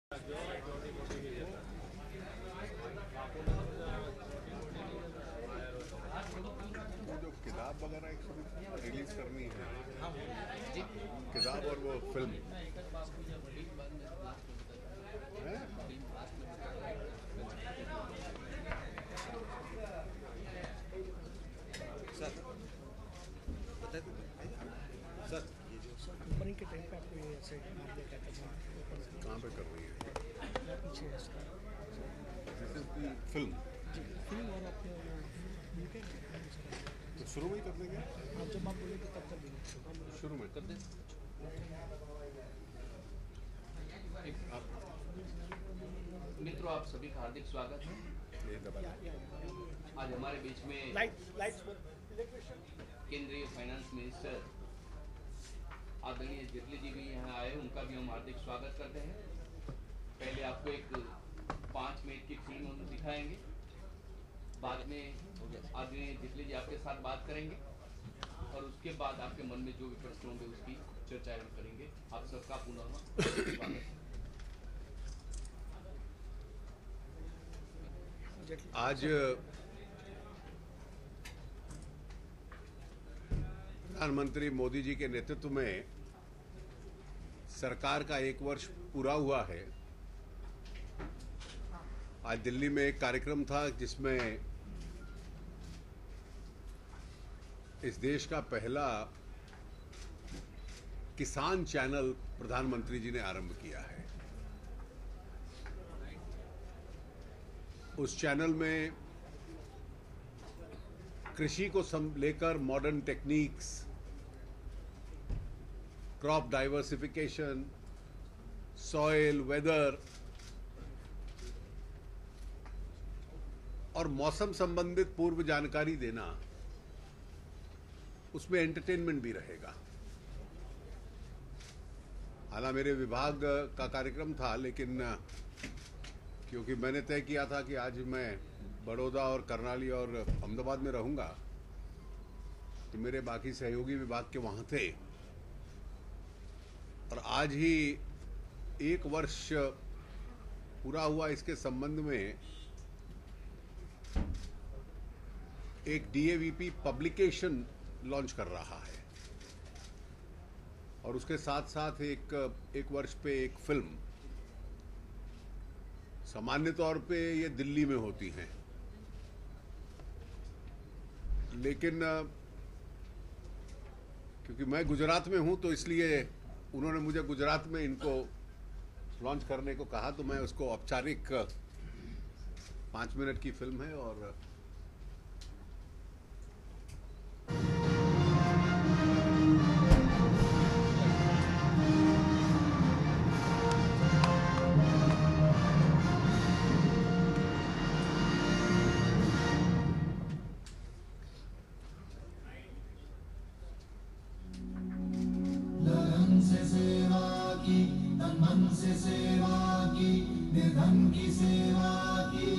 वो जो किताब वगैरह एक रिलीज करनी है, किताब और वो फिल्म है। सर बता दो सर, ये जो कंपनी के टाइम पे आपको ये ऐसे नाम दिया गया था कहाँ पे कर रही है? पीछे है इसका दिस इज दी फिल्म। जी फिल्म और आपने यूके तो शुरू में ही कर देंगे, आप जब आप बोलेंगे तब कर देंगे। शुरू में कर दें। मित्रों, आप सभी का हार्दिक स्वागत है। ये दबा आज हमारे बीच में लाइट्स केंद्रीय फाइनेंस मिनिस्टर आदरणीय जेटली जी भी यहाँ आए, उनका भी हम हार्दिक स्वागत करते हैं। पहले आपको एक 5 मिनट की फिल्म हम दिखाएंगे, बाद में आदरणीय जेटली जी आपके साथ बात करेंगे और उसके बाद आपके मन में जो भी प्रश्न होंगे उसकी चर्चा हम करेंगे। आप सबका पुनः स्वागत है। आज प्रधानमंत्री मोदी जी के नेतृत्व में सरकार का 1 वर्ष पूरा हुआ है। आज दिल्ली में एक कार्यक्रम था जिसमें इस देश का पहला किसान चैनल प्रधानमंत्री जी ने आरंभ किया है। उस चैनल में कृषि को लेकर modern techniques, crop diversification, soil, weather और मौसम संबंधित पूर्व जानकारी देना, उसमें एंटरटेनमेंट भी रहेगा। हालांकि मेरे विभाग का कार्यक्रम था, लेकिन क्योंकि मैंने तय किया था कि आज मैं बड़ौदा और करनाली और अहमदाबाद में रहूंगा, तो मेरे बाकी सहयोगी विभाग के वहां थे और आज ही 1 वर्ष पूरा हुआ। इसके संबंध में एक DAVP पब्लिकेशन लॉन्च कर रहा है और उसके साथ साथ एक वर्ष पे एक फिल्म। सामान्य तौर पे ये दिल्ली में होती हैं, लेकिन क्योंकि मैं गुजरात में हूं तो इसलिए उन्होंने मुझे गुजरात में इनको लॉन्च करने को कहा, तो मैं उसको औपचारिक 5 मिनट की फिल्म है और निर्धन की सेवा की।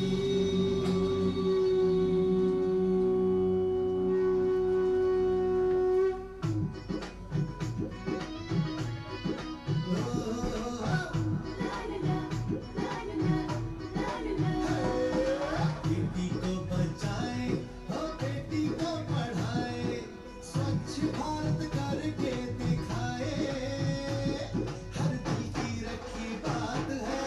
बेटी को बचाए, हो बेटी को पढ़ाए, स्वच्छ भारत करके दिखाए, हर दिल की रखी बात है।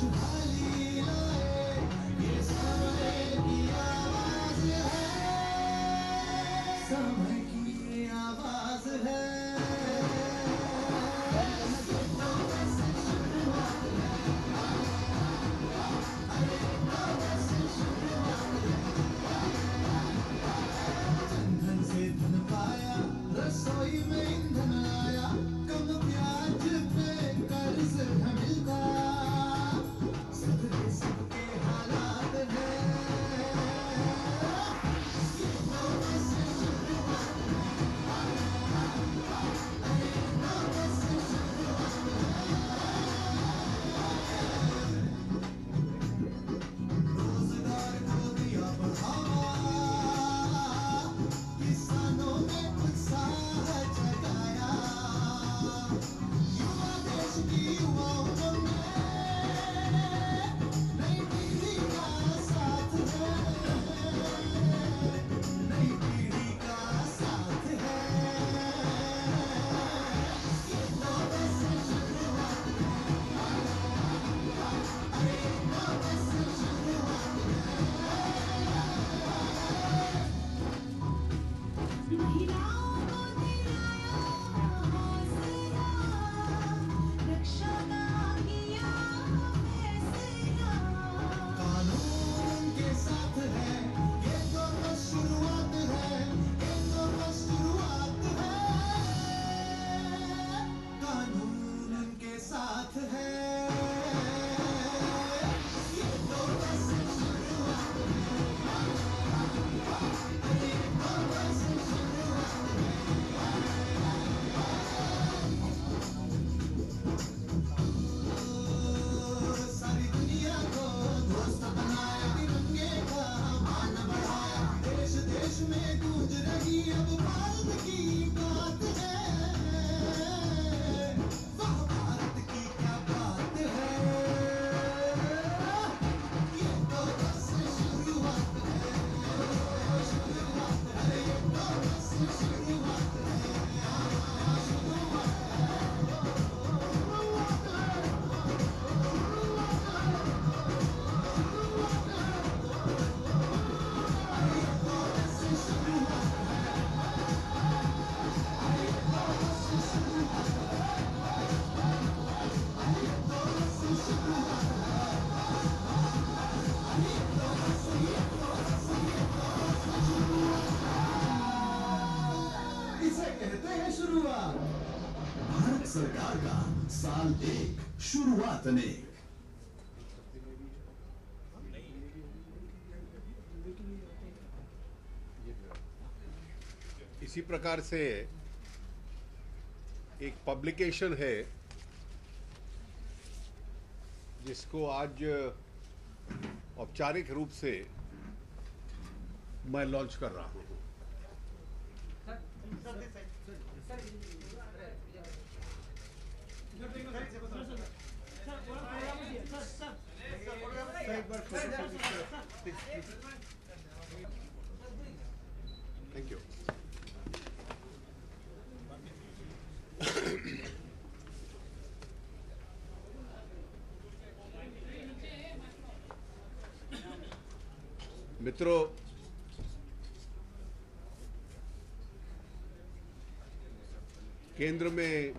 खुशहाली लाए, ये समय की आवाज है, समय की आवाज है। धन से धन पाया, रसोई में ईंधन आया, कम ब्याज पे कर्ज है मिलता, सुधरे सबके हालात है। ये नौबत से शुरुआत है, नौबत से शुरुआत है। रोजगार को दिया बढ़ावा, किसानों में उत्साह जगाया, युवा देश की युवाओं में नई पीढ़ी का साथ है, नई पीढ़ी का साथ है। ये नौबत से शुरुआत है, अरे नौबत से शुरुआत महिलाओं को दिलाया हौसला, रक्षा का किया फैसला। कानून के साथ है, ये तो बस शुरुआत है, ये तो बस शुरुआत है। कानून के साथ है, ये तो बस शुरुआत है, ये तो बस शुरुआत है। सारी दुनिया को दोस्त बनाया, तिरंगे का मान बढ़ाया, देश देश में गूंज रही अब भारत की बात है। वाह भारत की क्या बात है, ये तो बस शुरुआत है, शुरुआत है, ये तो बस शुरुआत है, इसे कहते हैं शुरुआत। भारत सरकार का साल 1 शुरुआत अनेक। इसी प्रकार से एक पब्लिकेशन है जिसको आज औपचारिक रूप से मैं लॉन्च कर रहा हूं। Thank you. मित्रों, केंद्र में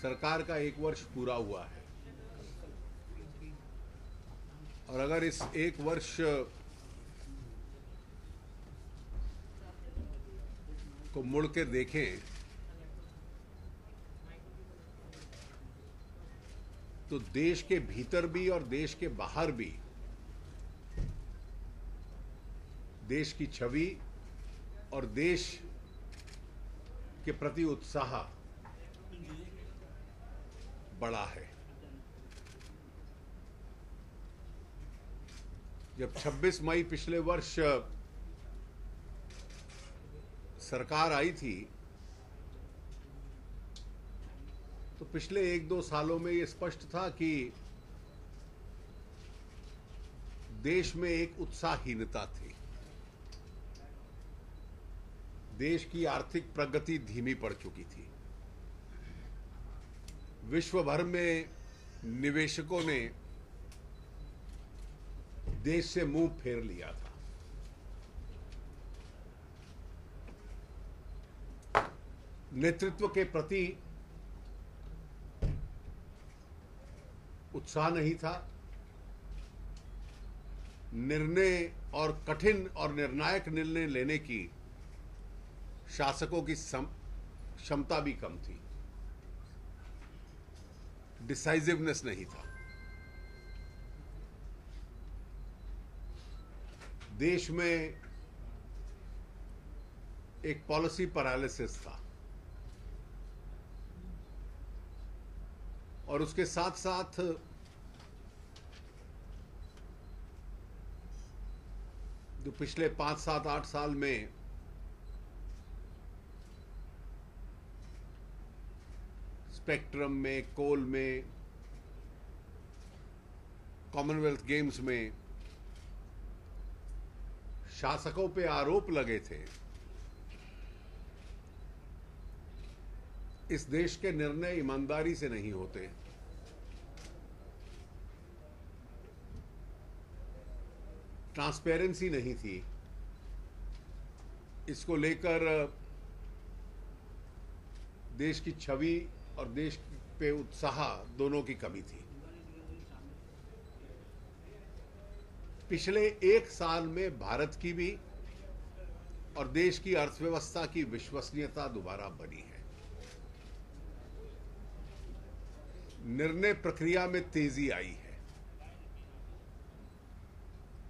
सरकार का 1 वर्ष पूरा हुआ है और अगर इस 1 वर्ष को मुड़ के देखें तो देश के भीतर भी और देश के बाहर भी देश की छवि और देश के प्रति उत्साह बड़ा है। जब 26 मई पिछले वर्ष सरकार आई थी तो पिछले 1-2 सालों में ये स्पष्ट था कि देश में एक उत्साहहीनता थी। देश की आर्थिक प्रगति धीमी पड़ चुकी थी। विश्व भर में निवेशकों ने देश से मुंह फेर लिया था। नेतृत्व के प्रति उत्साह नहीं था। निर्णय और कठिन और निर्णायक निर्णय लेने की शासकों की क्षमता भी कम थी। डिसाइसिवनेस नहीं था। देश में एक पॉलिसी पैरालिसिस था और उसके साथ साथ जो पिछले 5, 7, 8 साल में स्पेक्ट्रम में, कोल में, कॉमनवेल्थ गेम्स में शासकों पे आरोप लगे थे, इस देश के निर्णय ईमानदारी से नहीं होते। ट्रांसपेरेंसी नहीं थी। इसको लेकर देश की छवि और देश पे उत्साह दोनों की कमी थी। पिछले 1 साल में भारत की भी और देश की अर्थव्यवस्था की विश्वसनीयता दोबारा बनी है। निर्णय प्रक्रिया में तेजी आई है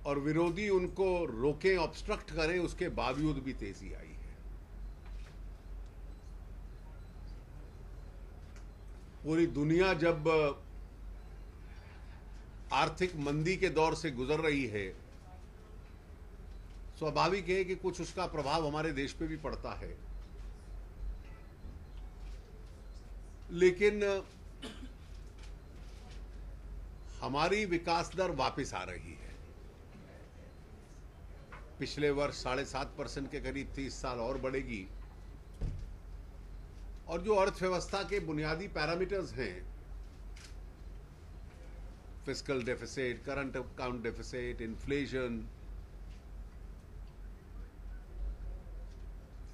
और विरोधी उनको रोकें, ऑब्स्ट्रक्ट करें, उसके बावजूद भी तेजी आई है। पूरी दुनिया जब आर्थिक मंदी के दौर से गुजर रही है, स्वाभाविक है कि कुछ उसका प्रभाव हमारे देश पे भी पड़ता है। लेकिन हमारी विकास दर वापस आ रही है। पिछले वर्ष 7.5% के करीब थी, इस साल और बढ़ेगी। और जो अर्थव्यवस्था के बुनियादी पैरामीटर्स हैं, fiscal deficit, current account deficit, inflation,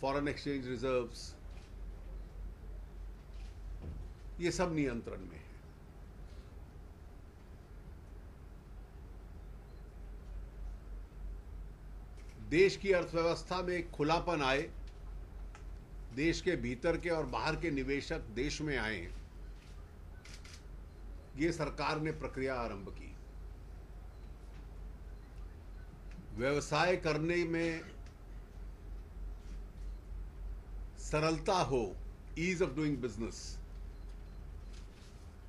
foreign exchange reserves, ये सब नियंत्रण में है। देश की अर्थव्यवस्था में एक खुलापन आए, देश के भीतर के और बाहर के निवेशक देश में आए, ये सरकार ने प्रक्रिया आरंभ की। व्यवसाय करने में सरलता हो, ईज ऑफ डूइंग बिजनेस,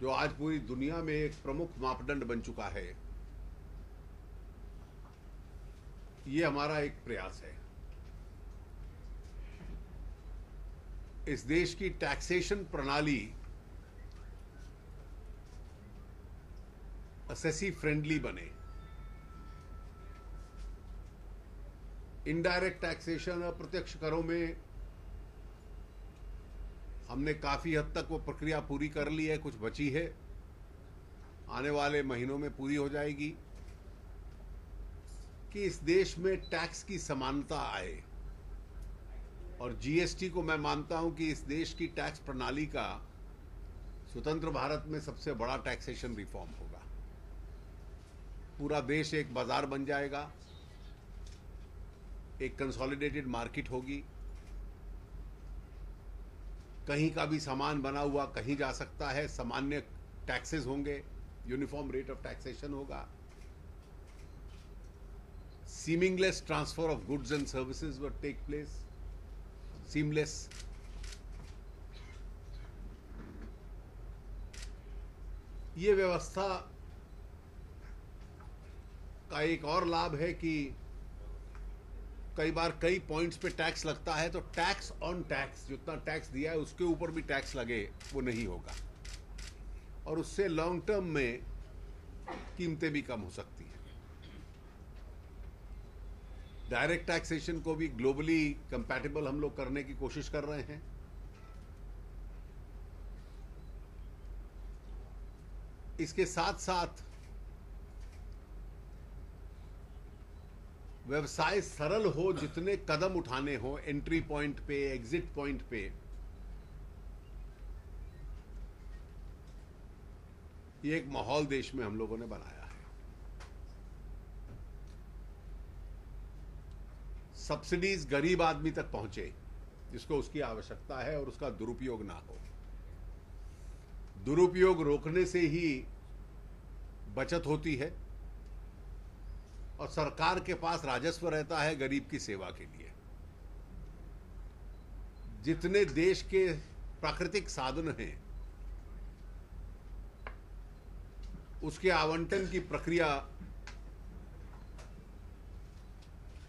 जो आज पूरी दुनिया में एक प्रमुख मापदंड बन चुका है, ये हमारा एक प्रयास है। इस देश की टैक्सेशन प्रणाली असेसी फ्रेंडली बने। इनडायरेक्ट टैक्सेशन, अप्रत्यक्ष करों में हमने काफी हद तक वो प्रक्रिया पूरी कर ली है, कुछ बची है, आने वाले महीनों में पूरी हो जाएगी, कि इस देश में टैक्स की समानता आए। और जीएसटी को मैं मानता हूं कि इस देश की टैक्स प्रणाली का स्वतंत्र भारत में सबसे बड़ा टैक्सेशन रिफॉर्म होगा। पूरा देश एक बाजार बन जाएगा, एक कंसोलिडेटेड मार्केट होगी, कहीं का भी सामान बना हुआ कहीं जा सकता है, सामान्य टैक्सेस होंगे, यूनिफॉर्म रेट ऑफ टैक्सेशन होगा, seamless transfer of goods and services will take place, seamless. ये व्यवस्था का एक और लाभ है कि कई बार कई पॉइंट्स पे टैक्स लगता है, तो टैक्स ऑन टैक्स, जितना टैक्स दिया है उसके ऊपर भी टैक्स लगे, वो नहीं होगा, और उससे लॉन्ग टर्म में कीमतें भी कम हो सकती हैं। डायरेक्ट टैक्सेशन को भी ग्लोबली कंपैटिबल हम लोग करने की कोशिश कर रहे हैं। इसके साथ साथ व्यवसाय सरल हो, जितने कदम उठाने हो एंट्री पॉइंट पे, एग्जिट पॉइंट पे, ये एक माहौल देश में हम लोगों ने बनाया है। सब्सिडीज गरीब आदमी तक पहुंचे जिसको उसकी आवश्यकता है और उसका दुरुपयोग ना हो। दुरुपयोग रोकने से ही बचत होती है और सरकार के पास राजस्व रहता है गरीब की सेवा के लिए। जितने देश के प्राकृतिक साधन हैं उसके आवंटन की प्रक्रिया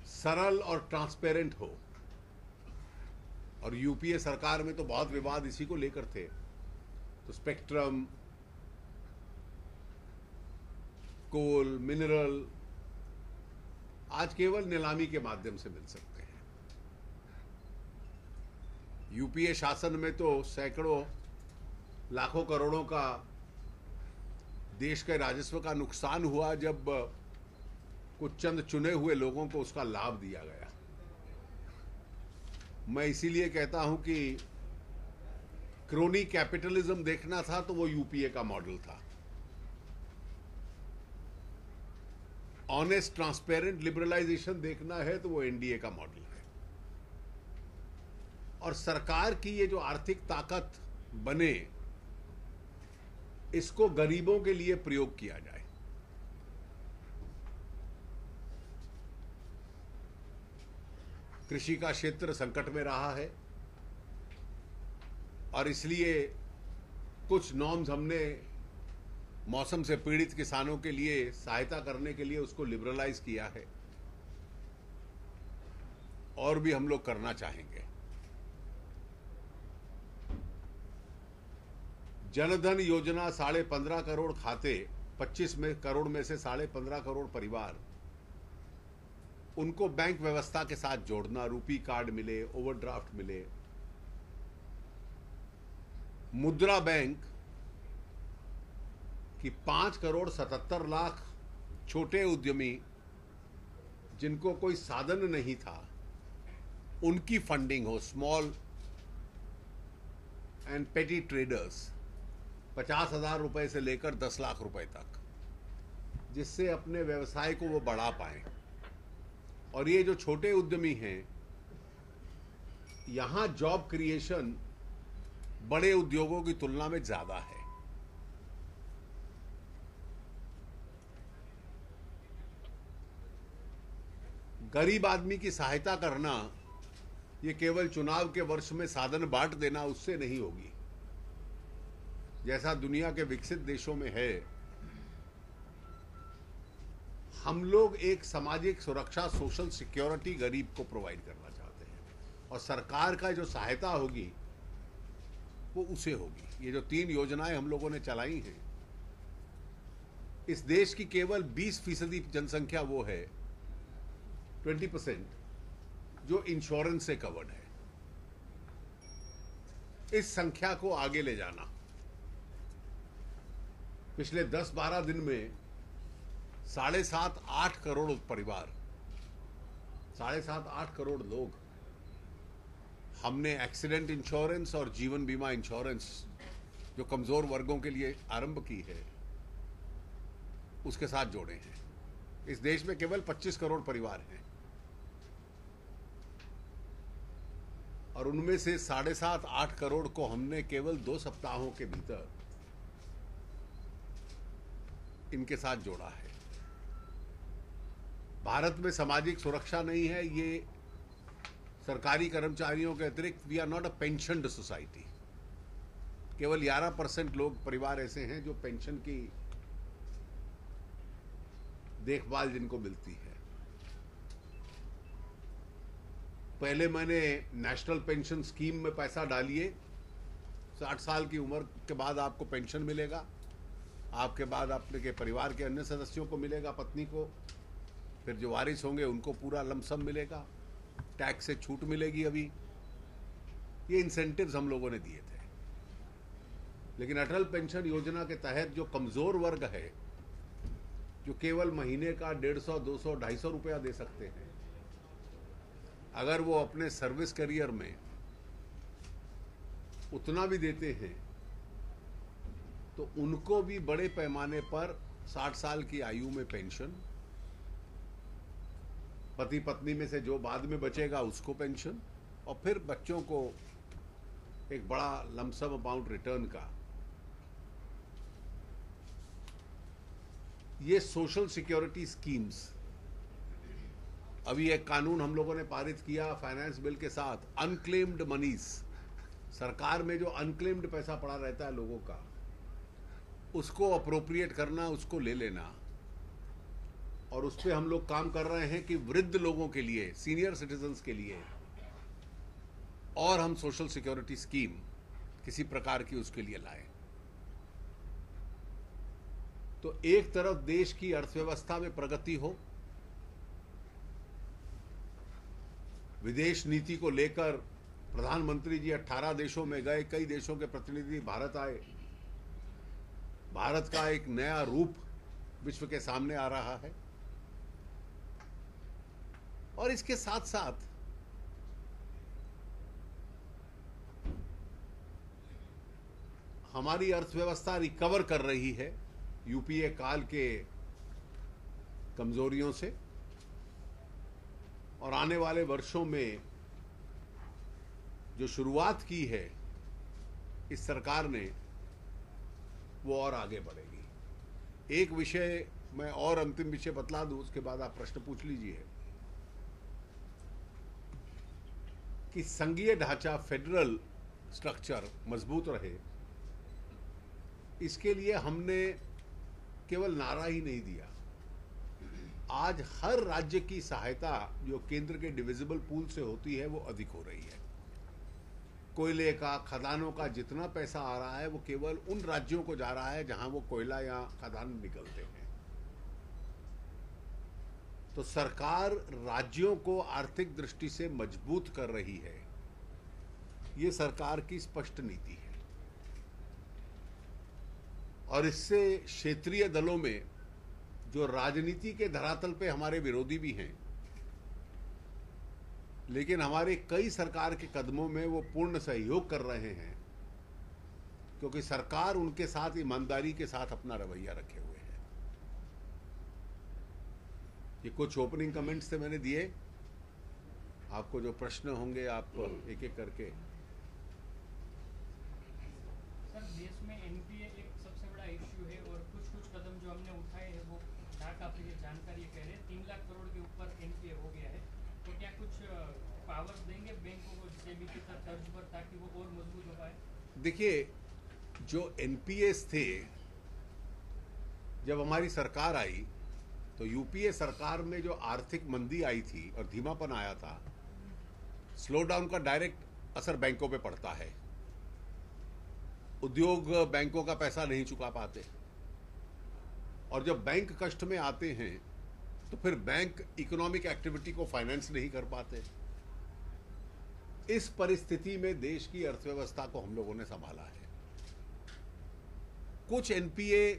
सरल और ट्रांसपेरेंट हो। और यूपीए सरकार में तो बहुत विवाद इसी को लेकर थे। तो स्पेक्ट्रम, कोल, मिनरल आज केवल नीलामी के माध्यम से मिल सकते हैं। यूपीए शासन में तो सैकड़ों लाखों करोड़ों का देश के राजस्व का नुकसान हुआ जब कुछ चंद चुने हुए लोगों को उसका लाभ दिया गया। मैं इसीलिए कहता हूं कि क्रोनी कैपिटलिज्म देखना था तो वो यूपीए का मॉडल था। ऑनेस्ट ट्रांसपेरेंट लिबरलाइजेशन देखना है तो वो एनडीए का मॉडल है। और सरकार की ये जो आर्थिक ताकत बने, इसको गरीबों के लिए प्रयोग किया जाए। कृषि का क्षेत्र संकट में रहा है और इसलिए कुछ नॉर्म्स हमने मौसम से पीड़ित किसानों के लिए सहायता करने के लिए उसको लिबरलाइज किया है और भी हम लोग करना चाहेंगे। जनधन योजना 15.5 करोड़ खाते, 25 करोड़ में से 15.5 करोड़ परिवार, उनको बैंक व्यवस्था के साथ जोड़ना, रूपी कार्ड मिले, ओवरड्राफ्ट मिले। मुद्रा बैंक कि 5,77,00,000 छोटे उद्यमी जिनको कोई साधन नहीं था उनकी फंडिंग हो। स्मॉल एंड पेटी ट्रेडर्स 50,000 रुपए से लेकर 10 लाख रुपए तक, जिससे अपने व्यवसाय को वो बढ़ा पाए। और ये जो छोटे उद्यमी हैं, यहां जॉब क्रिएशन बड़े उद्योगों की तुलना में ज्यादा है। गरीब आदमी की सहायता करना ये केवल चुनाव के वर्ष में साधन बांट देना उससे नहीं होगी। जैसा दुनिया के विकसित देशों में है, हम लोग एक सामाजिक सुरक्षा, सोशल सिक्योरिटी गरीब को प्रोवाइड करना चाहते हैं और सरकार का जो सहायता होगी वो उसे होगी। ये जो 3 योजनाएं हम लोगों ने चलाई हैं, इस देश की केवल 20% जनसंख्या वो है, 20%, जो इंश्योरेंस से कवर्ड है। इस संख्या को आगे ले जाना। पिछले 10-12 दिन में 7.5-8 करोड़ परिवार, 7.5-8 करोड़ लोग हमने एक्सीडेंट इंश्योरेंस और जीवन बीमा इंश्योरेंस जो कमजोर वर्गों के लिए आरंभ की है उसके साथ जोड़े हैं। इस देश में केवल 25 करोड़ परिवार हैं और उनमें से 7.5-8 करोड़ को हमने केवल 2 सप्ताहों के भीतर इनके साथ जोड़ा है। भारत में सामाजिक सुरक्षा नहीं है। ये सरकारी कर्मचारियों के अतिरिक्त we are not a pensioned society. केवल 11% लोग, परिवार ऐसे हैं जो पेंशन की देखभाल जिनको मिलती है। पहले मैंने नेशनल पेंशन स्कीम में पैसा डालिए, 60 साल की उम्र के बाद आपको पेंशन मिलेगा, आपके बाद आपके के परिवार के अन्य सदस्यों को मिलेगा, पत्नी को, फिर जो वारिस होंगे उनको पूरा लमसम मिलेगा, टैक्स से छूट मिलेगी। अभी ये इंसेंटिव्स हम लोगों ने दिए थे। लेकिन अटल पेंशन योजना के तहत जो कमजोर वर्ग है, जो केवल महीने का 150, 200, 250 रुपया दे सकते हैं, अगर वो अपने सर्विस करियर में उतना भी देते हैं तो उनको भी बड़े पैमाने पर 60 साल की आयु में पेंशन, पति पत्नी में से जो बाद में बचेगा उसको पेंशन, और फिर बच्चों को एक बड़ा लमसम अमाउंट रिटर्न का। ये सोशल सिक्योरिटी स्कीम्स, अभी एक कानून हम लोगों ने पारित किया फाइनेंस बिल के साथ, अनक्लेम्ड मनीज, सरकार में जो अनक्लेम्ड पैसा पड़ा रहता है लोगों का, उसको अप्रोप्रिएट करना, उसको ले लेना। और उस पर हम लोग काम कर रहे हैं कि वृद्ध लोगों के लिए, सीनियर सिटीजन्स के लिए और हम सोशल सिक्योरिटी स्कीम किसी प्रकार की उसके लिए लाएं। तो एक तरफ देश की अर्थव्यवस्था में प्रगति हो, विदेश नीति को लेकर प्रधानमंत्री जी 18 देशों में गए, कई देशों के प्रतिनिधि भारत आए, भारत का एक नया रूप विश्व के सामने आ रहा है। और इसके साथ साथ हमारी अर्थव्यवस्था रिकवर कर रही है यूपीए काल के कमजोरियों से, और आने वाले वर्षों में जो शुरुआत की है इस सरकार ने, वो और आगे बढ़ेगी। एक विषय मैं और अंतिम विषय बतला दूं, उसके बाद आप प्रश्न पूछ लीजिए, कि संघीय ढांचा, फेडरल स्ट्रक्चर मजबूत रहे, इसके लिए हमने केवल नारा ही नहीं दिया। आज हर राज्य की सहायता जो केंद्र के डिविजिबल पूल से होती है वो अधिक हो रही है। कोयले का, खदानों का जितना पैसा आ रहा है वो केवल उन राज्यों को जा रहा है जहां वो कोयला या खदान निकलते हैं। तो सरकार राज्यों को आर्थिक दृष्टि से मजबूत कर रही है, ये सरकार की स्पष्ट नीति है। और इससे क्षेत्रीय दलों में जो राजनीति के धरातल पे हमारे विरोधी भी हैं, लेकिन हमारे कई सरकार के कदमों में वो पूर्ण सहयोग कर रहे हैं, क्योंकि सरकार उनके साथ ईमानदारी के साथ अपना रवैया रखे हुए है। ये कुछ ओपनिंग कमेंट्स थे मैंने दिए, आपको जो प्रश्न होंगे आप एक एक करके। सर, देश में एनपीए एक सबसे बड़ा इश्यू है और कुछ कदम जो हमने उठाए हैं वो ढाका पे ये जानकारी कह रहे हैं 3 लाख करोड़ के ऊपर एनपीए हो गया है। तो क्या कुछ पावर देंगे बैंकों को सेबी की तर्ज पर, ताकि वो और मजबूत हो पाए? देखिए, जो एनपीएस थे, जब हमारी सरकार आई तो यूपीए सरकार में जो आर्थिक मंदी आई थी और धीमापन आया था, स्लो डाउन का डायरेक्ट असर बैंकों पे पड़ता है। उद्योग बैंकों का पैसा नहीं चुका पाते, और जब बैंक कष्ट में आते हैं तो फिर बैंक इकोनॉमिक एक्टिविटी को फाइनेंस नहीं कर पाते। इस परिस्थिति में देश की अर्थव्यवस्था को हम लोगों ने संभाला है। कुछ एनपीए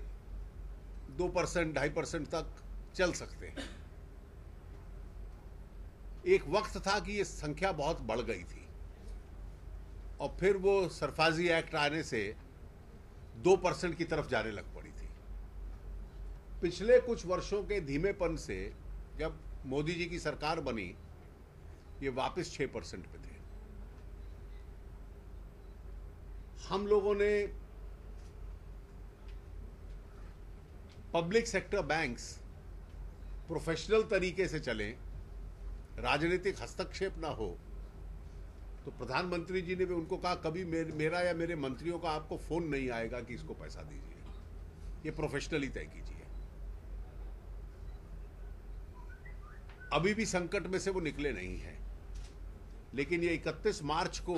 2%, 2.5% तक चल सकते हैं। एक वक्त था कि ये संख्या बहुत बढ़ गई थी, और फिर वो सरफराजी एक्ट आने से 2% की तरफ जाने लग पड़ी थी। पिछले कुछ वर्षों के धीमेपन से जब मोदी जी की सरकार बनी, ये वापस 6% पे थे। हम लोगों ने पब्लिक सेक्टर बैंक्स प्रोफेशनल तरीके से चलें, राजनीतिक हस्तक्षेप ना हो, तो प्रधानमंत्री जी ने भी उनको कहा, कभी मेरा या मेरे मंत्रियों का आपको फोन नहीं आएगा कि इसको पैसा दीजिए, ये प्रोफेशनली तय कीजिए। अभी भी संकट में से वो निकले नहीं हैं, लेकिन ये 31 मार्च को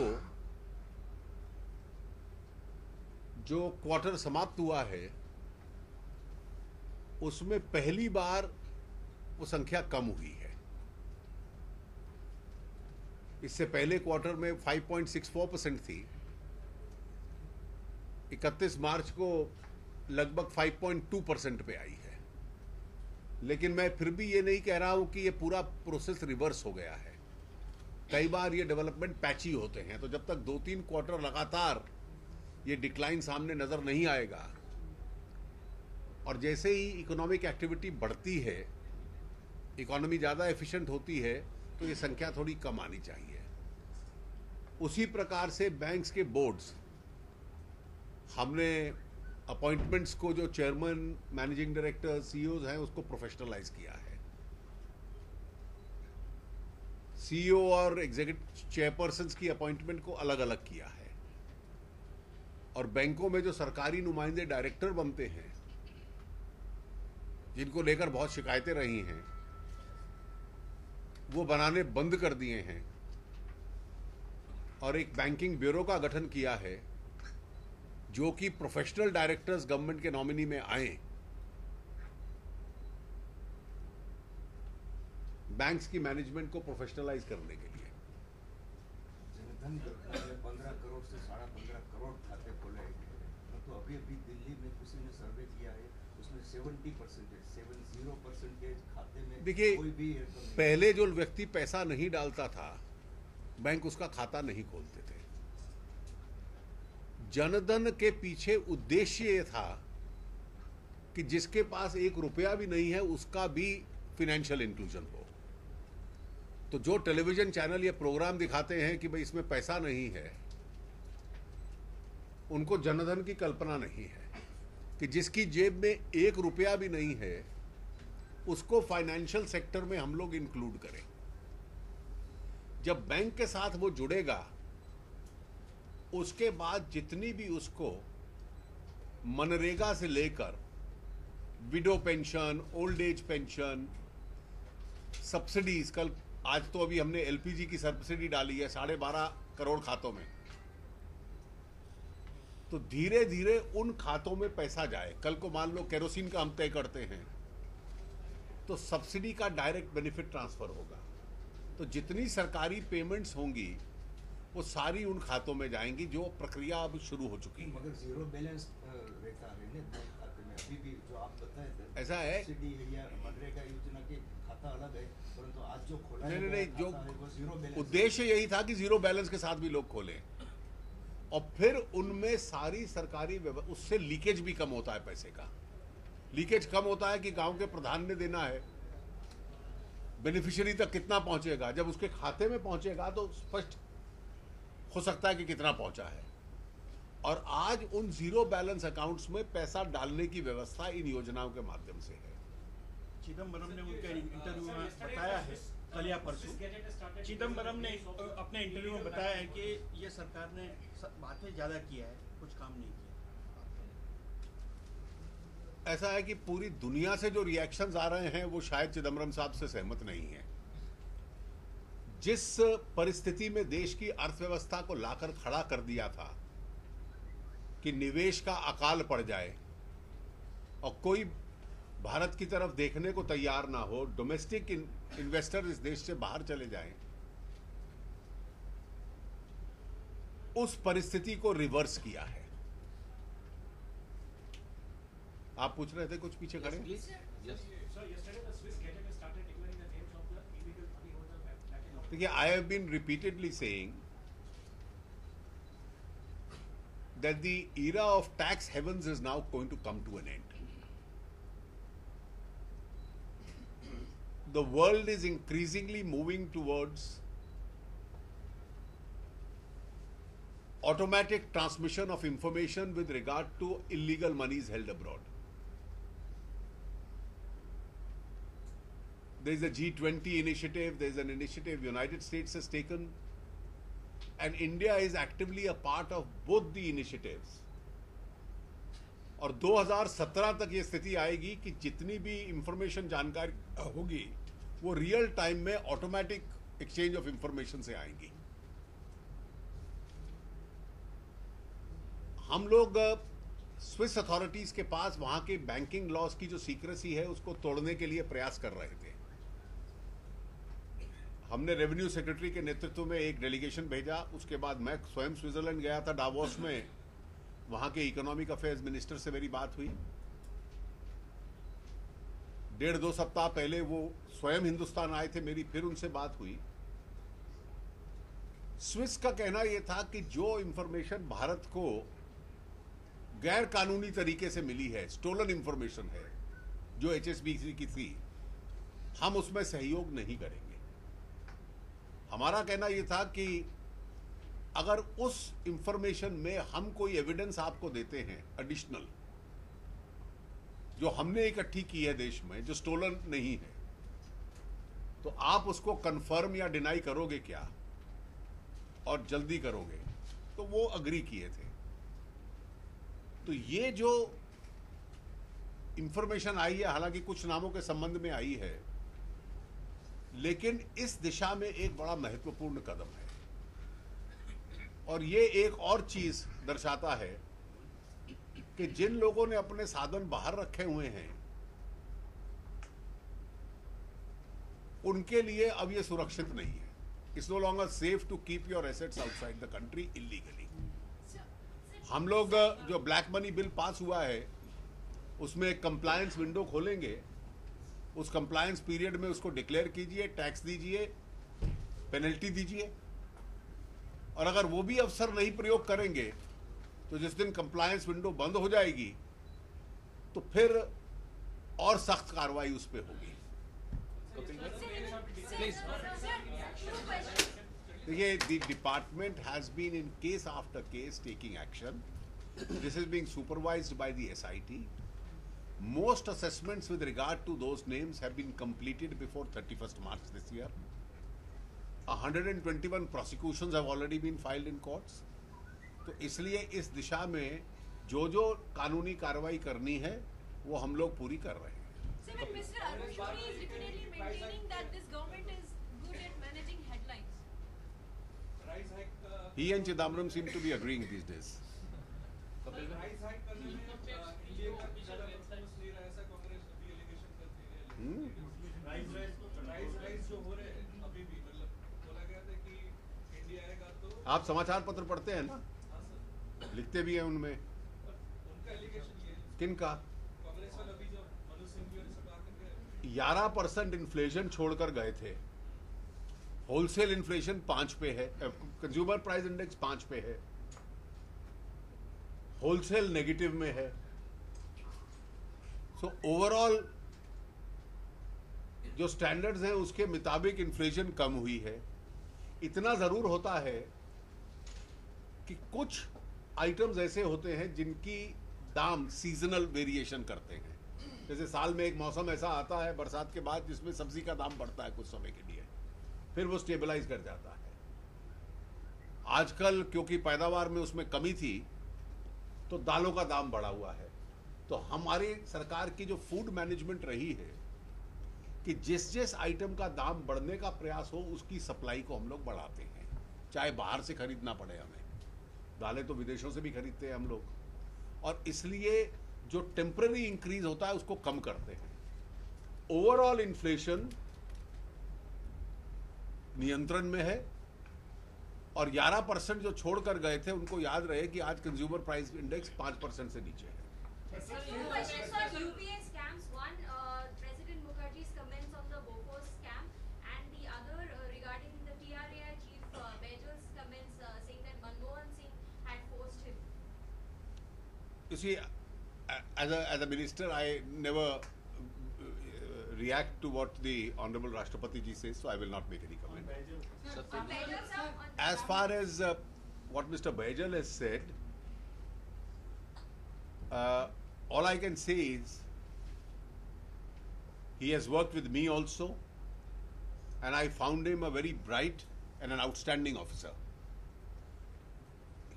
जो क्वार्टर समाप्त हुआ है, उसमें पहली बार वो संख्या कम हुई है। इससे पहले क्वार्टर में 5.64% थी, 31 मार्च को लगभग 5.2% पे आई है। लेकिन मैं फिर भी ये नहीं कह रहा हूं कि ये पूरा प्रोसेस रिवर्स हो गया है। कई बार ये डेवलपमेंट पैची होते हैं, तो जब तक 2-3 क्वार्टर लगातार ये डिक्लाइन सामने नजर नहीं आएगा और जैसे ही इकोनॉमिक एक्टिविटी बढ़ती है, इकोनॉमी ज़्यादा एफिशिएंट होती है, तो ये संख्या थोड़ी कम आनी चाहिए। उसी प्रकार से बैंक्स के बोर्ड्स, हमने अपॉइंटमेंट्स को जो चेयरमैन, मैनेजिंग डायरेक्टर, सीईओज हैं उसको प्रोफेशनलाइज किया है। सीईओ और एग्जीक्यूटिव चेयरपर्सन्स की अपॉइंटमेंट को अलग अलग किया है। और बैंकों में जो सरकारी नुमाइंदे डायरेक्टर बनते हैं, जिनको लेकर बहुत शिकायतें रही हैं, वो बनाने बंद कर दिए हैं और एक बैंकिंग ब्यूरो का गठन किया है जो कि प्रोफेशनल डायरेक्टर्स गवर्नमेंट के नॉमिनी में आए, बैंक्स की मैनेजमेंट को प्रोफेशनलाइज करने के लिए। जनधन योजना में 15 करोड़ से 15.5 करोड़ खाते खोले गए, तो अभी दिल्ली में किसी ने सर्वे किया है, उसमें 70% खाते में देखिए, कोई भी रकम नहीं। पहले जो व्यक्ति पैसा नहीं डालता था, बैंक उसका खाता नहीं खोलते थे। जनधन के पीछे उद्देश्य ये था कि जिसके पास 1 रुपया भी नहीं है उसका भी फिनेंशियल इंक्लूजन हो। तो जो टेलीविजन चैनल ये प्रोग्राम दिखाते हैं कि भाई इसमें पैसा नहीं है, उनको जनधन की कल्पना नहीं है कि जिसकी जेब में 1 रुपया भी नहीं है उसको फाइनेंशियल सेक्टर में हम लोग इंक्लूड करें। जब बैंक के साथ वो जुड़ेगा, उसके बाद जितनी भी उसको मनरेगा से लेकर window pension, old age pension, subsidies, कल आज तो अभी हमने एलपीजी की सब्सिडी डाली है 12.5 करोड़ खातों में, तो धीरे धीरे उन खातों में पैसा जाए। कल को मान लो केरोसिन का हम तय करते हैं तो सब्सिडी का डायरेक्ट बेनिफिट ट्रांसफर होगा। तो जितनी सरकारी पेमेंट्स होंगी वो सारी उन खातों में जाएंगी, जो प्रक्रिया अब शुरू हो चुकी है। मगर जीरो बैलेंस रहता है ना बैंक खाते में अभी भी, जो आप बताए थे। ऐसा है? सब्सिडी है या मनरेगा योजना के खाता अलग है, परंतु आज जो खोला नहीं, गया नहीं, खाता जो है वो जीरो बैलेंस। उद्देश्य यही था कि जीरो बैलेंस के साथ भी लोग खोलें और फिर उनमें सारी सरकारी उससे लीकेज भी कम होता है। पैसे का लीकेज कम होता है कि गांव के प्रधान ने देना है, बेनिफिशियरी तक कितना पहुंचेगा, जब उसके खाते में पहुंचेगा तो स्पष्ट हो सकता है कि कितना पहुंचा है। और आज उन जीरो बैलेंस अकाउंट्स में पैसा डालने की व्यवस्था इन योजनाओं के माध्यम से है। चिदम्बरम ने उनके इंटरव्यू में बताया है, कल या परसों चिदम्बरम ने अपने इंटरव्यू में बताया है कि ये सरकार ने बातें ज़्यादा किया है, कुछ काम नहीं किया। ऐसा है कि पूरी दुनिया से जो रिएक्शंस आ रहे हैं वो शायद चिदम्बरम साहब से सहमत नहीं है। जिस परिस्थिति में देश की अर्थव्यवस्था को लाकर खड़ा कर दिया था कि निवेश का अकाल पड़ जाए और कोई भारत की तरफ देखने को तैयार ना हो, डोमेस्टिक इन्वेस्टर इस देश से बाहर चले जाएं, उस परिस्थिति को रिवर्स किया है। आप पूछ रहे थे कुछ पीछे खड़े? प्लीज यस देखिए, I have been repeatedly saying that the era of tax havens is now going to come to an end. The world is increasingly moving towards automatic transmission of information with regard to illegal monies held abroad. There is a G20 initiative, there is an initiative United States has taken, and India is actively a part of both the initiatives. और 2017 तक ये स्थिति आएगी कि जितनी भी information, जानकारी होगी वो रियल टाइम में ऑटोमेटिक एक्सचेंज ऑफ इंफॉर्मेशन से आएंगी। हम लोग स्विस अथॉरिटीज के पास वहां के बैंकिंग लॉज की जो सीक्रेसी है उसको तोड़ने के लिए प्रयास कर रहे थे। हमने रेवेन्यू सेक्रेटरी के नेतृत्व में एक डेलीगेशन भेजा, उसके बाद मैं स्वयं स्विट्जरलैंड गया था, डावोस में। वहां के इकोनॉमिक अफेयर्स मिनिस्टर से मेरी बात हुई। 1.5-2 सप्ताह पहले वो स्वयं हिंदुस्तान आए थे, मेरी फिर उनसे बात हुई। स्विस का कहना यह था कि जो इंफॉर्मेशन भारत को गैर कानूनी तरीके से मिली है, स्टोलन इंफॉर्मेशन है, जो एचएसबीसी की थी, हम उसमें सहयोग नहीं करेंगे। हमारा कहना यह था कि अगर उस इंफॉर्मेशन में हम कोई एविडेंस आपको देते हैं एडिशनल, जो हमने इकट्ठी की है देश में, जो स्टोलन नहीं है, तो आप उसको कंफर्म या डिनाई करोगे क्या, और जल्दी करोगे। तो वो अग्री किए थे। तो ये जो इंफॉर्मेशन आई है, हालांकि कुछ नामों के संबंध में आई है, लेकिन इस दिशा में एक बड़ा महत्वपूर्ण कदम है। और ये एक और चीज दर्शाता है कि जिन लोगों ने अपने साधन बाहर रखे हुए हैं, उनके लिए अब ये सुरक्षित नहीं है। It's no longer safe to keep your assets outside the country illegally. हम लोग जो ब्लैक मनी बिल पास हुआ है, उसमें एक कंप्लायंस विंडो खोलेंगे। उस कंप्लायंस पीरियड में उसको डिक्लेयर कीजिए, टैक्स दीजिए, पेनल्टी दीजिए, और अगर वो भी अफसर नहीं प्रयोग करेंगे तो जिस दिन कंप्लायंस विंडो बंद हो जाएगी तो फिर और सख्त कार्रवाई उस पर होगी। देखिए, the department has been in case after case taking action. This is being supervised by the SIT. Most assessments with regard to those names have been completed before 31st March this year. 121 prosecutions have already been filed in courts. तो इसलिए इस दिशा में जो कानूनी कार्रवाई करनी है वो हम लोग पूरी कर रहे हैं। Sir, but Mr. Arun Shourie is repeatedly maintaining that this government is good at managing headlines. He and Chidambaram seem to be agreeing these days. आप समाचार पत्र पढ़ते हैं ना, लिखते भी हैं उनमें। किनका? 11% इन्फ्लेशन छोड़कर गए थे। होलसेल इन्फ्लेशन 5 पे है, कंज्यूमर प्राइस इंडेक्स 5 पे है, होलसेल नेगेटिव में है। सो ओवरऑल जो स्टैंडर्ड्स हैं उसके मुताबिक इन्फ्लेशन कम हुई है। इतना जरूर होता है कि कुछ आइटम्स ऐसे होते हैं जिनकी दाम सीजनल वेरिएशन करते हैं। जैसे साल में एक मौसम ऐसा आता है बरसात के बाद जिसमें सब्जी का दाम बढ़ता है कुछ समय के लिए, फिर वो स्टेबलाइज कर जाता है। आजकल क्योंकि पैदावार में उसमें कमी थी तो दालों का दाम बढ़ा हुआ है। तो हमारी सरकार की जो फूड मैनेजमेंट रही है कि जिस जिस आइटम का दाम बढ़ने का प्रयास हो उसकी सप्लाई को हम लोग बढ़ाते हैं, चाहे बाहर से खरीदना पड़े हमें। दालें तो विदेशों से भी खरीदते हैं हम लोग, और इसलिए जो टेम्पररी इंक्रीज होता है उसको कम करते हैं। ओवरऑल इन्फ्लेशन नियंत्रण में है, और 11% जो छोड़कर गए थे उनको याद रहे कि आज कंज्यूमर प्राइस इंडेक्स 5% से नीचे है। Two questions on UPA scams. One, President Mukherjee's comments on the Bofors scam, and the other regarding the TRAI chief Bajal's comments saying that Manmohan Singh had forced him. You see, as a minister, I never react to what the Honorable Rashtrapati ji says, so I will not make any comment. Bajal sir, As far as what Mr. Bajal has said, all I can say is he has worked with me also, and I found him a very bright and an outstanding officer.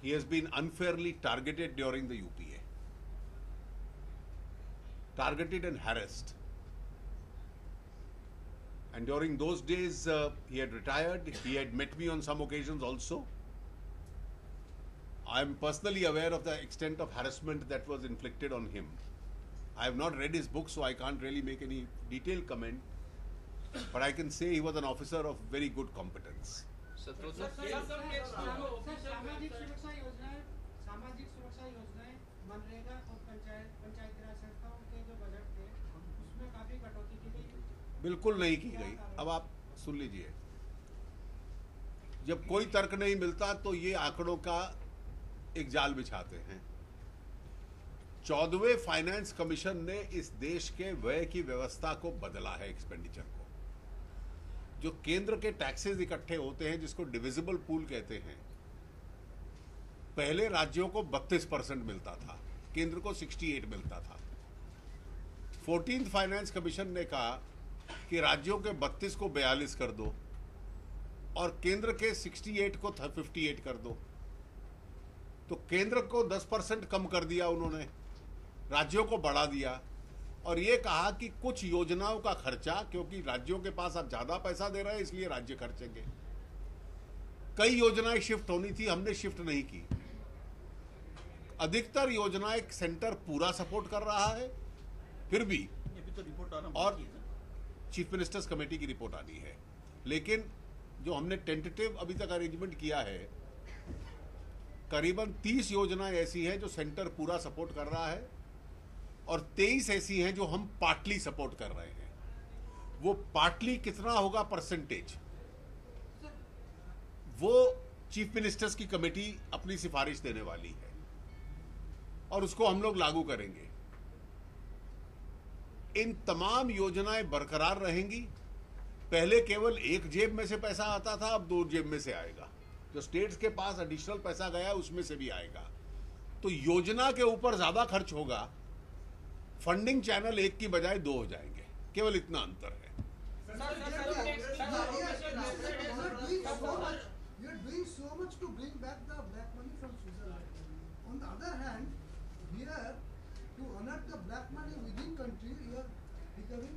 He has been unfairly targeted during the UPA, targeted and harassed. And during those days, he had retired. He had met me on some occasions also. I am personally aware of the extent of harassment that was inflicted on him. I have not read his book, so I can't really make any detailed comment. But I can say he was an officer of very good competence. सामाजिक सुरक्षा योजनाएं मनरेगा और पंचायती राज संस्थाओं के जो budget थे उसमें काफी कटौती की गई। बिल्कुल नहीं की गई। अब आप सुन लीजिए, जब कोई तर्क नहीं मिलता तो ये आंकड़ों का एक जाल बिछाते हैं। 14वें फाइनेंस कमीशन ने इस देश के व्यय की व्यवस्था को बदला है, एक्सपेंडिचर को। जो केंद्र के टैक्सेस इकट्ठे होते हैं, जिसको डिविजिबल पूल कहते हैं, पहले राज्यों को 32% मिलता था, केंद्र को 68 मिलता था। 14th फाइनेंस कमीशन ने कहा कि राज्यों के 32 को 42 कर दो और केंद्र के 68 को 58 कर दो। तो केंद्र को 10% कम कर दिया उन्होंने, राज्यों को बढ़ा दिया और ये कहा कि कुछ योजनाओं का खर्चा, क्योंकि राज्यों के पास अब ज्यादा पैसा दे रहे हैं इसलिए राज्य खर्चेंगे। कई योजनाएं शिफ्ट होनी थी, हमने शिफ्ट नहीं की। अधिकतर योजनाएं सेंटर पूरा सपोर्ट कर रहा है, फिर भी तो रिपोर्ट आना और चीफ मिनिस्टर्स कमेटी की रिपोर्ट आनी है। लेकिन जो हमने टेंटेटिव अभी तक अरेंजमेंट किया है, करीबन 30 योजनाएं ऐसी हैं जो सेंटर पूरा सपोर्ट कर रहा है और 23 ऐसी हैं जो हम पार्टली सपोर्ट कर रहे हैं। वो पार्टली कितना होगा परसेंटेज, वो चीफ मिनिस्टर्स की कमेटी अपनी सिफारिश देने वाली है और उसको हम लोग लागू करेंगे। इन तमाम योजनाएं बरकरार रहेंगी। पहले केवल एक जेब में से पैसा आता था, अब 2 जेब में से आएगा। जो स्टेट्स के पास एडिशनल पैसा गया उसमें से भी आएगा। तो योजना के ऊपर ज्यादा खर्च होगा, फंडिंग चैनल एक की बजाय 2 हो जाएंगे, केवल इतना अंतर है। You are doing so much to bring back the black money from Switzerland. On the other hand, here to unearth the black money within country, you are becoming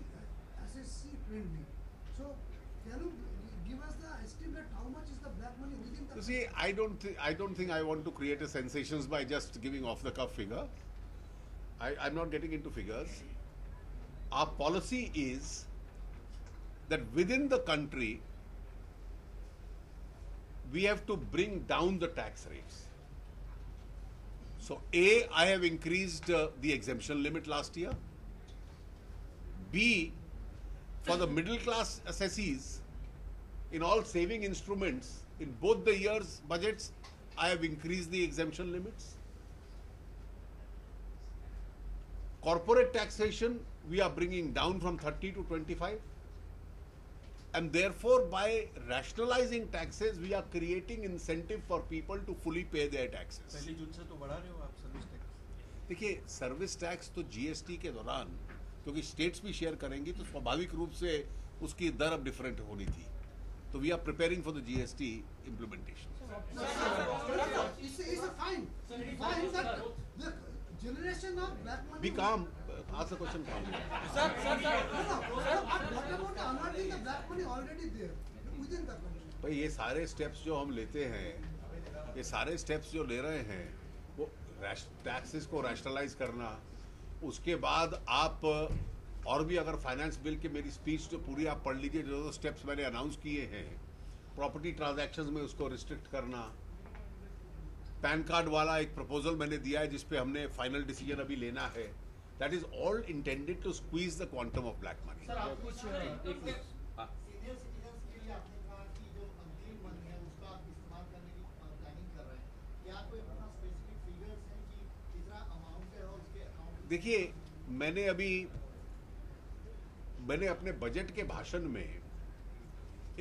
SSC friendly. So, can you give us the estimate how much is the black money within the? You see, I don't think I want to create a sensations by just giving off the cuff figure. I'm not getting into figures. Our policy is that within the country, we have to bring down the tax rates. So, I have increased the exemption limit last year. B, for the middle class assessees, in all saving instruments, in both the years' budgets, I have increased the exemption limits. Corporate taxation, we are bringing down from 30 to 25. And therefore, by rationalizing taxes, we are creating incentive for people to fully pay their taxes. पहली जून से तो बढ़ा रहे हो आप service tax. देखिए, service tax तो GST के दौरान, क्योंकि स्टेट्स भी शेयर करेंगी तो स्वाभाविक रूप से उसकी दर अब डिफरेंट होनी थी। तो we are preparing for the GST implementation. It's a fine that the generation of black money. Be calm. Ask the question calmly. No. What about the unearthing the black money already there within the country? भाई ये सारे steps जो हम लेते हैं, ये सारे steps जो ले रहे हैं, वो टैक्सेस को रैशनलाइज करना, उसके बाद आप और भी अगर फाइनेंस बिल के मेरी स्पीच जो पूरी आप पढ़ लीजिए, जो स्टेप्स मैंने अनाउंस किए हैं, प्रॉपर्टी ट्रांजैक्शंस में उसको रिस्ट्रिक्ट करना, पैन कार्ड वाला एक प्रपोजल मैंने दिया है जिसपे हमने फाइनल डिसीजन अभी लेना है। That is all intended to squeeze the quantum of black money. Sir आप कुछ सीनियर सिटीजन्स के लिए आपने कहा कि जो अग्रिम मनी है उसका आप इस्तेमाल करने की प्लानिंग कर रहे हैं, क्या कोई अपना स्पेसिफिक फिगर्स हैं कि कितना अमाउंट है और उसके अकाउंट? देखिए, मैंने अपने बजट के भाषण में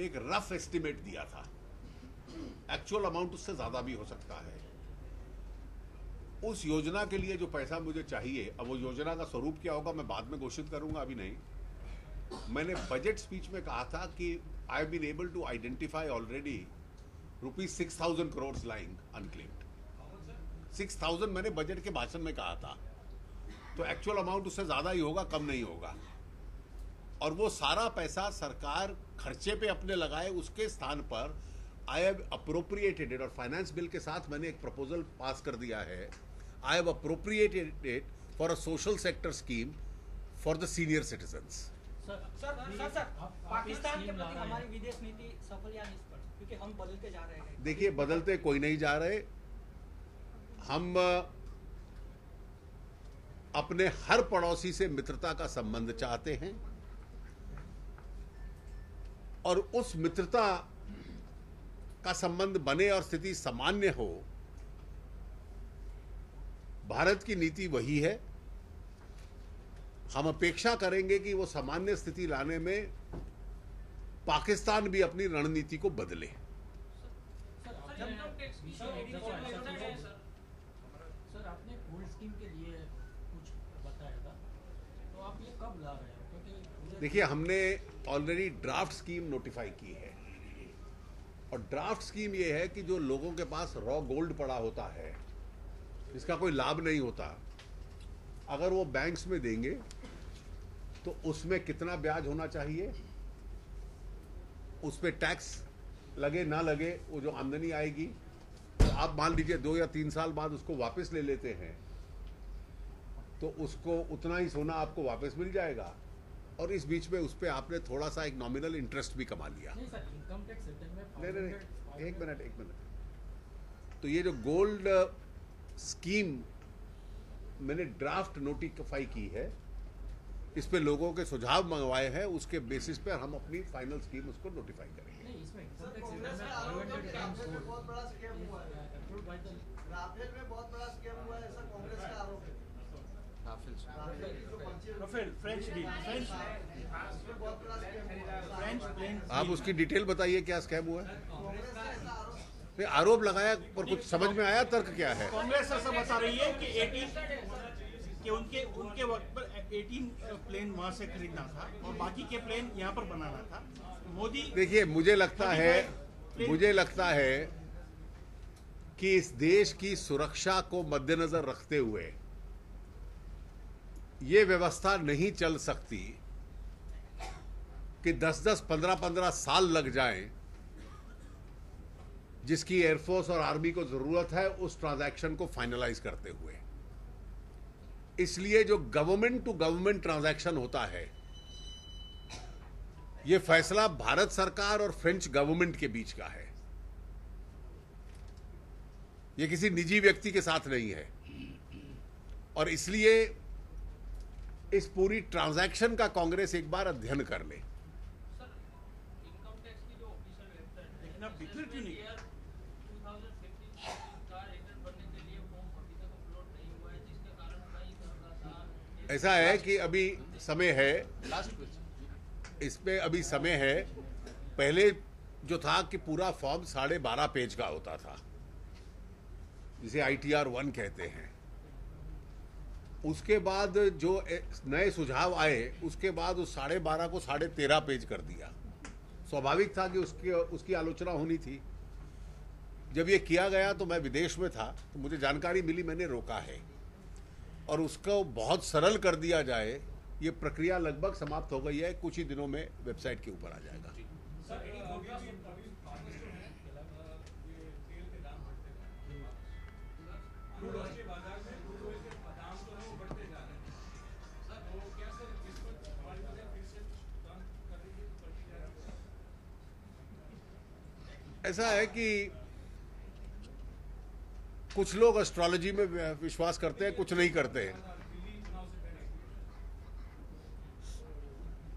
एक रफ एस्टिमेट दिया था। एक्चुअल अमाउंट उससे ज्यादा भी हो सकता है। उस योजना के लिए जो पैसा मुझे चाहिए, अब वो योजना का स्वरूप क्या होगा मैं बाद में घोषित करूंगा, अभी नहीं। मैंने बजट स्पीच में कहा था कि I have been able to identify already ₹6,000 crore lying unclaimed. 6,000 मैंने बजट के भाषण में कहा था। तो एक्चुअल अमाउंट उससे ज्यादा ही होगा, कम नहीं होगा। और वो सारा पैसा सरकार खर्चे पे अपने लगाए, उसके स्थान पर आई हैव अप्रोप्रिएटेड इट, और फाइनेंस बिल के साथ मैंने एक प्रपोजल पास कर दिया है। I have appropriated it for a social sector scheme for the senior citizens. Sir Pakistan के प्रति हमारी विदेश नीति सफल या निष्फल, क्योंकि हम बदलते जा रहे हैं। देखिए, बदलते कोई नहीं जा रहे। हम अपने हर पड़ोसी से मित्रता का संबंध चाहते हैं और उस मित्रता का संबंध बने और स्थिति सामान्य हो, भारत की नीति वही है। हम अपेक्षा करेंगे कि वो सामान्य स्थिति लाने में पाकिस्तान भी अपनी रणनीति को बदले। सर आपने गोल्ड स्कीम के लिए कुछ बताया था, तो आप ये कब ला रहे हो? क्योंकि देखिए, हमने ऑलरेडी ड्राफ्ट स्कीम नोटिफाई की है और ड्राफ्ट स्कीम ये है कि जो लोगों के पास रॉ गोल्ड पड़ा होता है, जिसका कोई लाभ नहीं होता, अगर वो बैंक्स में देंगे तो उसमें कितना ब्याज होना चाहिए, उस पर टैक्स लगे ना लगे, वो जो आमदनी आएगी, तो आप मान लीजिए 2 या 3 साल बाद उसको वापस ले लेते हैं तो उसको उतना ही सोना आपको वापस मिल जाएगा और इस बीच में उस पर आपने थोड़ा सा एक नॉमिनल इंटरेस्ट भी कमा लिया। नहीं सर, इनकम टैक्स रिटर्न में नहीं, एक मिनट। तो ये जो गोल्ड स्कीम मैंने ड्राफ्ट नोटिफाई की है, इस पे लोगों के सुझाव मंगवाए हैं, उसके बेसिस पर हम अपनी फाइनल स्कीम उसको नोटिफाई करेंगे। नहीं, इसमें इनकम टैक्स कांग्रेस रिटर्न का आरोप है कि में राफेल में बहुत बड़ा स्कैम हुआ है। राफेल में बहुत बड़ा स्कैम हुआ है, ऐसा कांग्रेस का आरोप है। राफेल की जो पर्चे राफेल फ्रेंच डील, उसमें बहुत बड़ा स्कैम हुआ है। फ्रेंच प्लेन आप उसकी डिटेल बताइए, क्या स्कैम हुआ है? कांग्रेस का ऐसा आरोप नहीं, आरोप लगाया पर कुछ समझ में आया, तर्क क्या है? कांग्रेस ऐसा बता रही है कि उनके वक्त पर 18 प्लेन वहां से खरीदना था और बाकी के प्लेन यहाँ पर बनाना था। मोदी, देखिए, मुझे लगता है कि इस देश की सुरक्षा को मद्देनजर रखते हुए ये व्यवस्था नहीं चल सकती कि 10-10, 15-15 साल लग जाएं, जिसकी एयरफोर्स और आर्मी को जरूरत है उस ट्रांजैक्शन को फाइनलाइज करते हुए। इसलिए जो गवर्नमेंट टू गवर्नमेंट ट्रांजैक्शन होता है, यह फैसला भारत सरकार और फ्रेंच गवर्नमेंट के बीच का है, यह किसी निजी व्यक्ति के साथ नहीं है और इसलिए इस पूरी ट्रांजैक्शन का कांग्रेस एक बार अध्ययन कर ले। इनकम टैक्स की जो ऑफिशियल वेबसाइट लेकिन आप डिक्लेयर क्यों नहीं? 2015 का रिटर्न भरने के लिए फॉर्म अभी तक अपलोड नहीं हुआ है, जिसके कारण कई तरह का ऐसा है कि अभी समय है, इसमें अभी समय है। पहले जो था कि पूरा फॉर्म 12.5 पेज का होता था, जिसे ITR 1 कहते हैं। उसके बाद जो नए सुझाव आए, उसके बाद उस 12.5 को 13.5 पेज कर दिया। स्वाभाविक था कि उसकी आलोचना होनी थी। जब ये किया गया तो मैं विदेश में था, तो मुझे जानकारी मिली, मैंने रोका है और उसको बहुत सरल कर दिया जाए। ये प्रक्रिया लगभग समाप्त हो गई है, कुछ ही दिनों में वेबसाइट के ऊपर आ जाएगा। ऐसा है कि कुछ लोग एस्ट्रोलॉजी में विश्वास करते हैं, कुछ नहीं करते हैं।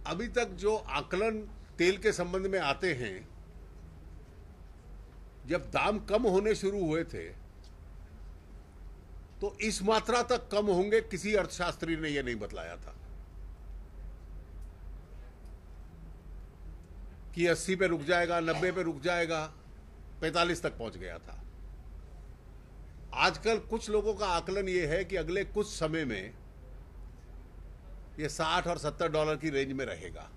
अभी तक जो आकलन तेल के संबंध में आते हैं, जब दाम कम होने शुरू हुए थे तो इस मात्रा तक कम होंगे, किसी अर्थशास्त्री ने यह नहीं बतलाया था कि 80 पे रुक जाएगा, 90 पे रुक जाएगा, 45 तक पहुंच गया था। आजकल कुछ लोगों का आकलन यह है कि अगले कुछ समय में यह 60 और $70 की रेंज में रहेगा।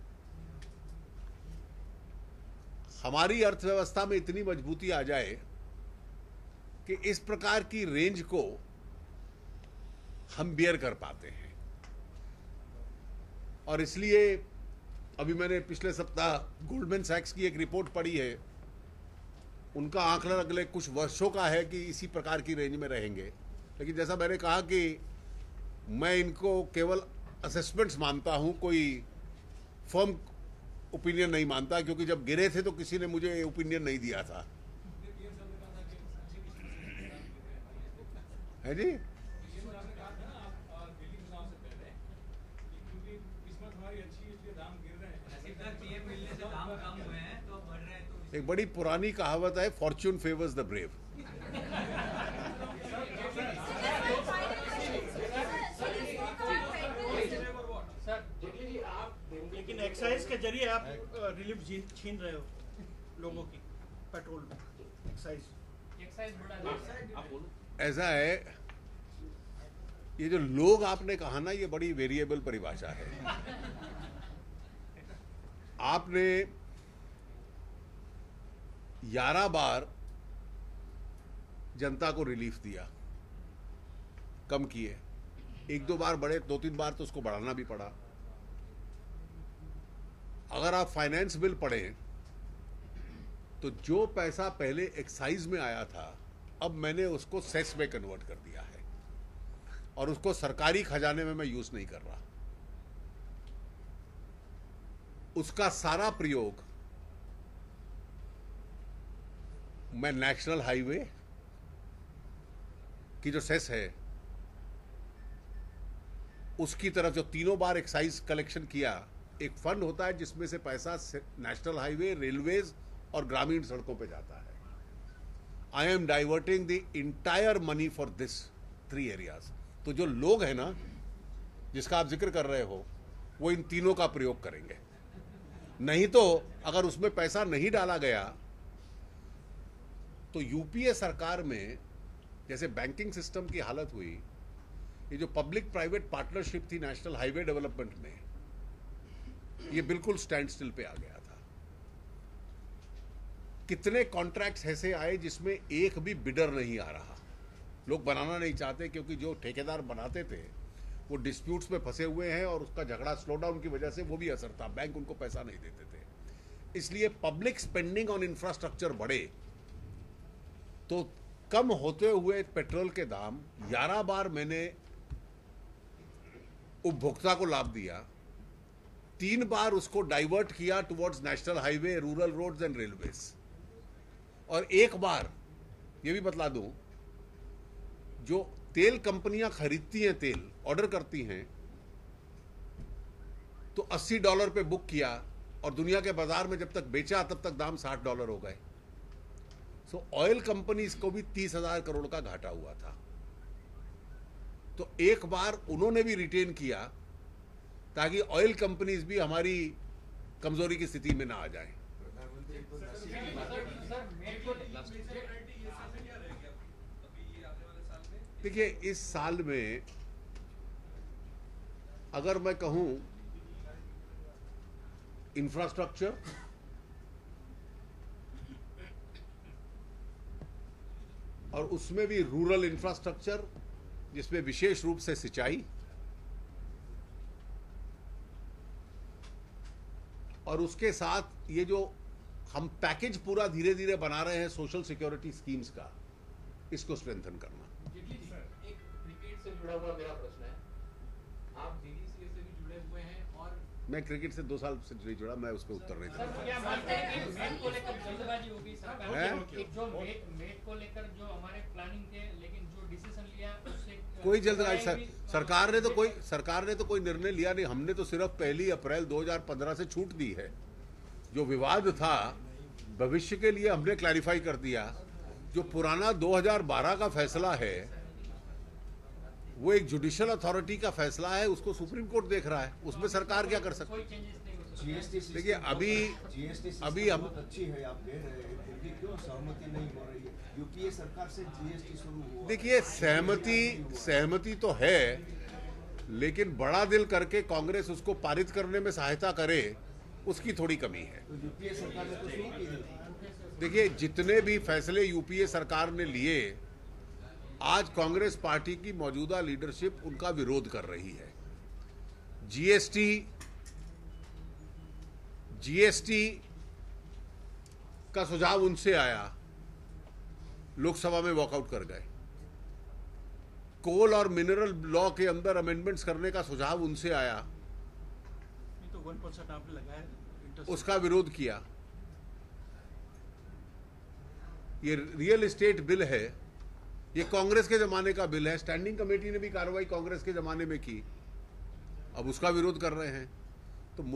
हमारी अर्थव्यवस्था में इतनी मजबूती आ जाए कि इस प्रकार की रेंज को हम बियर कर पाते हैं और इसलिए अभी मैंने पिछले सप्ताह गोल्डमैन सैक्स की एक रिपोर्ट पढ़ी है। उनका आंकलन अगले कुछ वर्षों का है कि इसी प्रकार की रेंज में रहेंगे। लेकिन जैसा मैंने कहा कि मैं इनको केवल असेसमेंट्स मानता हूं, कोई फर्म ओपिनियन नहीं मानता, क्योंकि जब गिरे थे तो किसी ने मुझे ओपिनियन नहीं दिया था। है जी? एक बड़ी पुरानी कहावत है, फॉर्च्यून फेवर्स द ब्रेव। लेकिन एक्साइज के जरिए आप रिलीफ छीन रहे हो लोगों की, पेट्रोल एक्साइज बढ़ा। ऐसा है, ये जो लोग आपने कहा ना, ये बड़ी वेरिएबल परिभाषा है। आपने 11 बार जनता को रिलीफ दिया, कम किए, 1-2 बार बढ़े, 2-3 बार तो उसको बढ़ाना भी पड़ा। अगर आप फाइनेंस बिल पढ़ें तो जो पैसा पहले एक्साइज में आया था, अब मैंने उसको सेस में कन्वर्ट कर दिया है और उसको सरकारी खजाने में मैं यूज नहीं कर रहा। उसका सारा प्रयोग मैं नेशनल हाईवे की जो सेस है उसकी तरफ, जो 3 बार एक्साइज कलेक्शन किया, एक फंड होता है जिसमें से पैसा नेशनल हाईवे, रेलवेज और ग्रामीण सड़कों पे जाता है। I am diverting the entire money for this 3 areas. तो जो लोग हैं ना जिसका आप जिक्र कर रहे हो, वो इन तीनों का प्रयोग करेंगे। नहीं तो अगर उसमें पैसा नहीं डाला गया तो यूपीए सरकार में जैसे बैंकिंग सिस्टम की हालत हुई, ये जो पब्लिक प्राइवेट पार्टनरशिप थी नेशनल हाईवे डेवलपमेंट में, ये बिल्कुल स्टैंड स्टिल पे आ गया था। कितने कॉन्ट्रैक्ट्स ऐसे आए जिसमें एक भी बिडर नहीं आ रहा। लोग बनाना नहीं चाहते क्योंकि जो ठेकेदार बनाते थे वो डिस्प्यूट्स में फंसे हुए हैं और उसका झगड़ा स्लो डाउन की वजह से वो भी असर था, बैंक उनको पैसा नहीं देते थे। इसलिए पब्लिक स्पेंडिंग ऑन इंफ्रास्ट्रक्चर बढ़े तो कम होते हुए पेट्रोल के दाम 11 बार मैंने उपभोक्ता को लाभ दिया, 3 बार उसको डाइवर्ट किया towards national highway, rural roads and railways, और 1 बार ये भी बतला दूं, जो तेल कंपनियां खरीदती हैं, तेल ऑर्डर करती हैं, तो $80 पे बुक किया और दुनिया के बाजार में जब तक बेचा तब तक दाम $60 हो गए। सो ऑयल कंपनीज को भी 30,000 करोड़ का घाटा हुआ था। तो 1 बार उन्होंने भी रिटेन किया ताकि ऑयल कंपनीज भी हमारी कमजोरी की स्थिति में ना आ जाएं। देखिए, इस साल में अगर मैं कहूं इंफ्रास्ट्रक्चर, और उसमें भी रूरल इंफ्रास्ट्रक्चर जिसमें विशेष रूप से सिंचाई, और उसके साथ ये जो हम पैकेज पूरा धीरे धीरे बना रहे हैं सोशल सिक्योरिटी स्कीम्स का, इसको स्ट्रेंथन करना। एक क्रिकेट से जुड़ा हुआ मेरा प्रश्न है, आप डीडीसीए से भी जुड़े हुए हैं और मैं क्रिकेट से 2 साल से नहीं जुड़ा, मैं उस पर उत्तर नहीं दूंगा। क्या मानते हैं कि मेट को लेकर जल्दबाजी होगी सरकार? जो मेट को लेकर जो हमारे प्लानिंग थे, लेकिन जो डिसीजन लिया उससे कोई जल्दबाजी, सरकार ने तो कोई निर्णय लिया नहीं। हमने तो सिर्फ 1 अप्रैल 2015 से छूट दी है। जो विवाद था भविष्य के लिए हमने क्लैरिफाई कर दिया। जो पुराना 2012 का फैसला है वो एक जुडिशियल अथॉरिटी का फैसला है, उसको सुप्रीम कोर्ट देख रहा है, उसमें सरकार क्या कर सकती है? देखिए, अभी हम अच्छी है, आप कह रहे हैं, फिर क्यों सहमति नहीं हो रही है? यूपीए सरकार से जीएसटी शुरू हुआ। देखिए, सहमति तो है, लेकिन बड़ा दिल करके कांग्रेस उसको पारित करने में सहायता करे, उसकी थोड़ी कमी है। तो यूपीए सरकार ने तो शुरू की थी। देखिए, जितने भी फैसले यूपीए सरकार ने लिए, आज कांग्रेस पार्टी की मौजूदा लीडरशिप उनका विरोध कर रही है। जीएसटी का सुझाव उनसे आया, लोकसभा में वॉकआउट कर गए। कोल और मिनरल लॉ के अंदर अमेंडमेंट्स करने का सुझाव उनसे आया, तो 1% आपने लगाया, उसका विरोध किया। ये रियल एस्टेट बिल है, ये कांग्रेस के जमाने का बिल है, स्टैंडिंग कमेटी ने भी कार्रवाई कांग्रेस के जमाने में की, अब उसका विरोध कर रहे हैं। तो मुझे